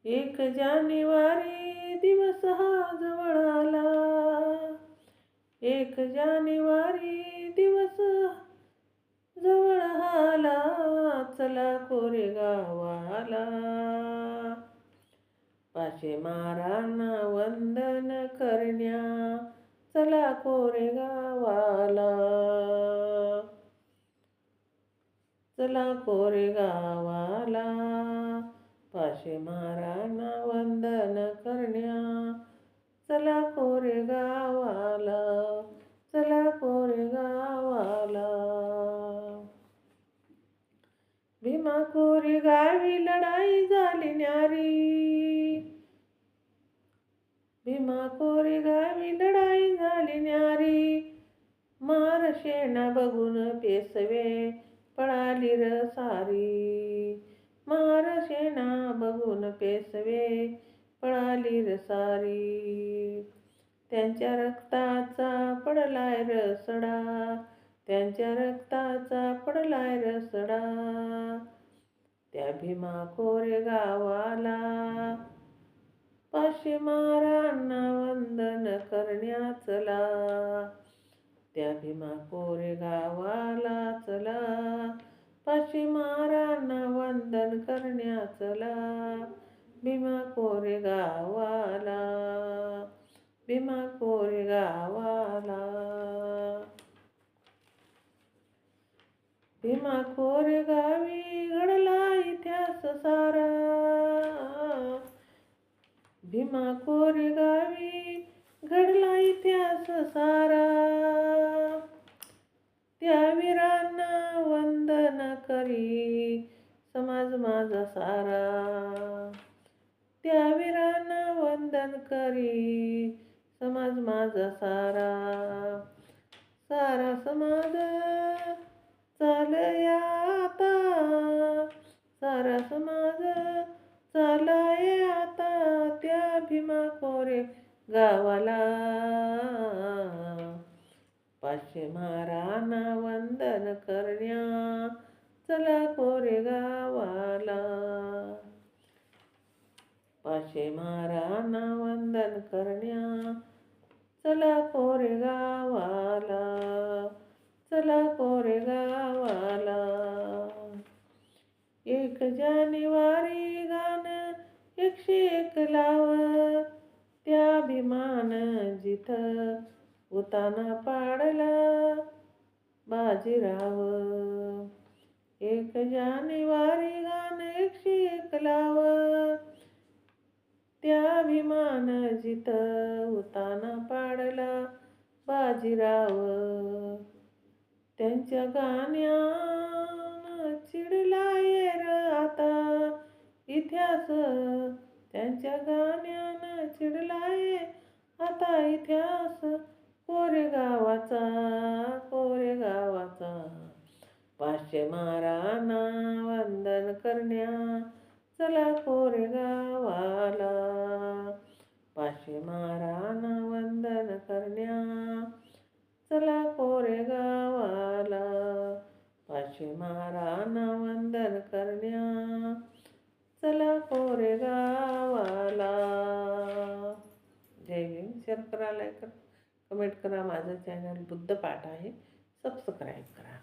1 जानेवारी दिवस हा जवळ आला. 1 जानेवारी दिवस जवळ आला. चला कोरेगावाला. पाचशेमारांना वंदन करण्या चला कोरेगावाला. चला कोरेगावाला. पाचशेमारांना वंदन करण्या चला कोरेगावाला. चला कोरेगावाला. भीमा कोरेगावी लढाई झाली न्यारी. भीमा कोरेगावी लढाई झाली न्यारी. महारसेना बघून पेशवे पळाली र सारी. महारसेना बघून पेशवे पळाली र सारी. त्यांच्या रक्ताचा पडलाय र सडा. त्यांच्या रक्ताचा पडलाय र सडा. त्या भीमा कोरेगावाला. पाचशेमारांना वंदन करण्या चला. त्या भीमा कोरेगावाला चला. पाचशेमारांना वंदन करण्या चला. भीमा कोरेगावाला. भीमा कोरेगावाला. भीमा कोरेगावी घडला इतिहास सारा. भीमा कोरेगावी घडला इतिहास सारा. त्या वीरांना वंदन करी समाज माझा सारा. त्या वीरांना वंदन करी समाज माझा सारा. सारा समाज चालया आता. सारा समाज चालाय आता. त्या भीमा कोरेगावाला. पाचशेमारांना वंदन करण्या चला कोरेगावाला. पाचशेमारांना वंदन करण्या चला कोरेगावाला. चला कोरेगावाला. 1 जानेवारी गाणं 101 लाव. त्या भीमानं जिथं उताना पाडला बाजीराव. 1 जानेवारी गाणं 101 लाव. त्या भीमानं जिथं उताना पाडला बाजीराव. त्यांच्या गाण्यानं चिडलाय र आता इतिहास. त्यांच्या गाण्यानं चिडलाय आता इतिहास. कोरेगावाचा. कोरेगावाचा. पाचशेमारांना वंदन करण्या चला कोरेगावाला. पाचशेमारांना वंदन करण्या चला कोरेगावाला. पाचशेमारांना वंदन करण्या चला कोरेगावाला. जय भीम. शेअर करा, लाईक करा, कमेंट करा. माझं चॅनल बुद्धपाठ आहे. सबस्क्राईब करा.